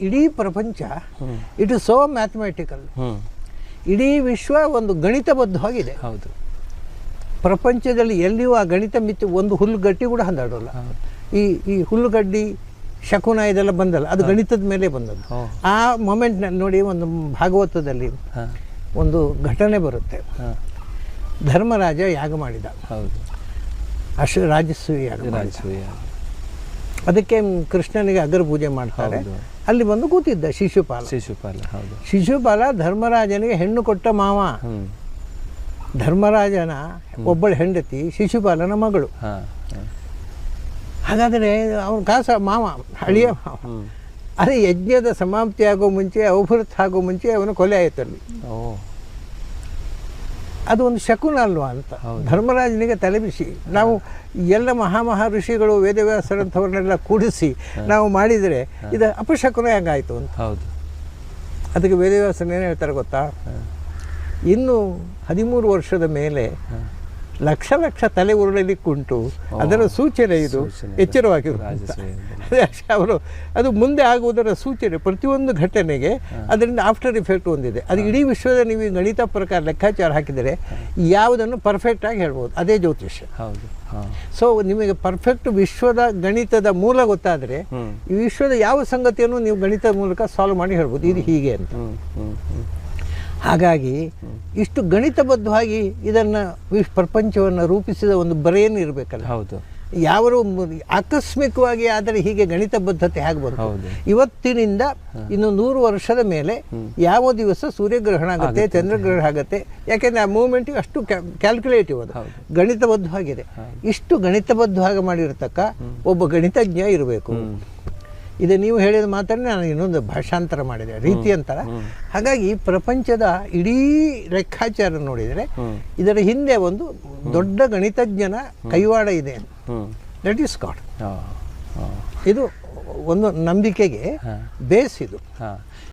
ಇಡೀ ಪ್ರಪಂಚ it is so mathematical. ಇಡೀ ವಿಶ್ವ ಒಂದು ಗಣಿತಬದ್ಧವಾಗಿದೆ. ಹೌದು. ಪ್ರಪಂಚದಲ್ಲಿ ಎಲ್ಲಿಯೂ ಆ ಗಣಿತ ಮಿತಿ ಒಂದು ಹುಲ್ಲುಗಡ್ಡಿ ಕೂಡ ಹಂದಾಡೋಲ್ಲ. ಈ ಹುಲ್ಲುಗಡ್ಡಿ ಶಕುನ ಇದೆಲ್ಲ ಬಂದಲ್ಲ, ಅದು ಗಣಿತದ ಮೇಲೆ ಬಂದದ್ದು. ಆ ಮೊಮೆಂಟ್ನಲ್ಲಿ ನೋಡಿ, ಒಂದು ಭಾಗವತದಲ್ಲಿ ಒಂದು ಘಟನೆ ಬರುತ್ತೆ. ಧರ್ಮರಾಜ ಯಾಗ ಮಾಡಿದ. ರಾಜಸೂಯ ಯಾಗ. ಅದಕ್ಕೆ ಕೃಷ್ಣನಿಗೆ ಅಗರ ಪೂಜೆ ಮಾಡ್ತಾರೆ. ಅಲ್ಲಿ ಬಂದು ಕೂತಿದ್ದ ಶಿಶುಪಾಲ. ಶಿಶುಪಾಲ ಧರ್ಮರಾಜನಿಗೆ ಹೆಣ್ಣು ಕೊಟ್ಟ ಮಾವ. ಧರ್ಮರಾಜನ ಒಬ್ಬಳು ಹೆಂಡತಿ ಶಿಶುಪಾಲನ ಮಗಳು. ಹಾಗಾದರೆ ಅವನು ಮಾವ, ಹಳಿಯ ಮಾವ. ಅದೇ ಯಜ್ಞದ ಸಮಾಪ್ತಿ ಆಗೋ ಮುಂಚೆ, ಔಭೃತ್ ಆಗೋ ಮುಂಚೆ ಅವನು ಕೊಲೆ ಆಯ್ತಲ್ಲಿ. ಅದು ಒಂದು ಶಕುನ ಅಲ್ವಾ ಅಂತ ಧರ್ಮರಾಜನಿಗೆ ತಲೆಬಿಸಿ. ನಾವು ಎಲ್ಲ ಮಹಾ ಋಷಿಗಳು ವೇದವ್ಯಾಸರಂಥವ್ರನ್ನೆಲ್ಲ ಕೂಡಿಸಿ ನಾವು ಮಾಡಿದರೆ ಇದು ಅಪಶಕುನ ಹೆಂಗಾಯಿತು ಅಂತ. ಅದಕ್ಕೆ ವೇದವ್ಯಾಸರು ಏನು ಹೇಳ್ತಾರೆ ಗೊತ್ತಾ? ಇನ್ನು 13 ವರ್ಷದ ಮೇಲೆ ಲಕ್ಷ ಲಕ್ಷ ತಲೆ ಉರುಳಲಿಕ್ಕುಂಟು, ಅದರ ಸೂಚನೆ ಇದು, ಎಚ್ಚರವಾಗಿರುವಂಥ. ಅವರು ಅದು ಮುಂದೆ ಆಗುವುದರ ಸೂಚನೆ. ಪ್ರತಿಯೊಂದು ಘಟನೆಗೆ ಅದರಿಂದ ಆಫ್ಟರ್ ಇಫೆಕ್ಟ್ ಹೊಂದಿದೆ. ಅದು ಇಡೀ ವಿಶ್ವದ ನೀವು ಗಣಿತ ಪ್ರಕಾರ ಲೆಕ್ಕಾಚಾರ ಹಾಕಿದರೆ ಯಾವುದನ್ನು ಪರ್ಫೆಕ್ಟಾಗಿ ಹೇಳ್ಬೋದು. ಅದೇ ಜ್ಯೋತಿಷ್ಯ. ಸೊ ನಿಮಗೆ ಪರ್ಫೆಕ್ಟ್ ವಿಶ್ವದ ಗಣಿತದ ಮೂಲ ಗೊತ್ತಾದರೆ ಈ ವಿಶ್ವದ ಯಾವ ಸಂಗತಿಯನ್ನು ನೀವು ಗಣಿತದ ಮೂಲಕ ಸಾಲ್ವ್ ಮಾಡಿ ಹೇಳ್ಬೋದು, ಇದು ಹೀಗೆ ಅಂತ. ಹಾಗಾಗಿ ಇಷ್ಟು ಗಣಿತಬದ್ಧವಾಗಿ ಇದನ್ನು ಪ್ರಪಂಚವನ್ನು ರೂಪಿಸಿದ ಒಂದು ಬ್ರೇನ್ ಇರಬೇಕಲ್ಲ. ಹೌದು. ಯಾರು ಆಕಸ್ಮಿಕವಾಗಿ ಆದರೆ ಹೀಗೆ ಗಣಿತಬದ್ಧತೆ ಹೇಗೆ ಬಂತು? ಇವತ್ತಿನಿಂದ ಇನ್ನು 100 ವರ್ಷದ ಮೇಲೆ ಯಾವ ದಿವಸ ಸೂರ್ಯಗ್ರಹಣ ಆಗುತ್ತೆ, ಚಂದ್ರಗ್ರಹಣ ಆಗುತ್ತೆ, ಯಾಕೆಂದರೆ ಆ ಮೂವ್ಮೆಂಟಿಗೆ ಅಷ್ಟು ಕ್ಯಾಲ್ಕುಲೇಟಿವ್, ಅದು ಗಣಿತಬದ್ಧವಾಗಿದೆ. ಇಷ್ಟು ಗಣಿತಬದ್ಧವಾಗಿ ಮಾಡಿರತಕ್ಕ ಒಬ್ಬ ಗಣಿತಜ್ಞ ಇರಬೇಕು. ಇದು ನೀವು ಹೇಳಿದ ಮಾತನ್ನೇ ನಾನು ಇನ್ನೊಂದು ಭಾಷಾಂತರ ಮಾಡಿದೆ, ರೀತಿಯಂತರ. ಹಾಗಾಗಿ ಪ್ರಪಂಚದ ಇಡೀ ಲೆಕ್ಕಾಚಾರ ನೋಡಿದರೆ ಇದರ ಹಿಂದೆ ಒಂದು ದೊಡ್ಡ ಗಣಿತಜ್ಞನ ಕೈವಾಡ ಇದೆ. That is god. ಇದು ಒಂದು ನಂಬಿಕೆಗೆ ಬೇಸ್ ಇದು.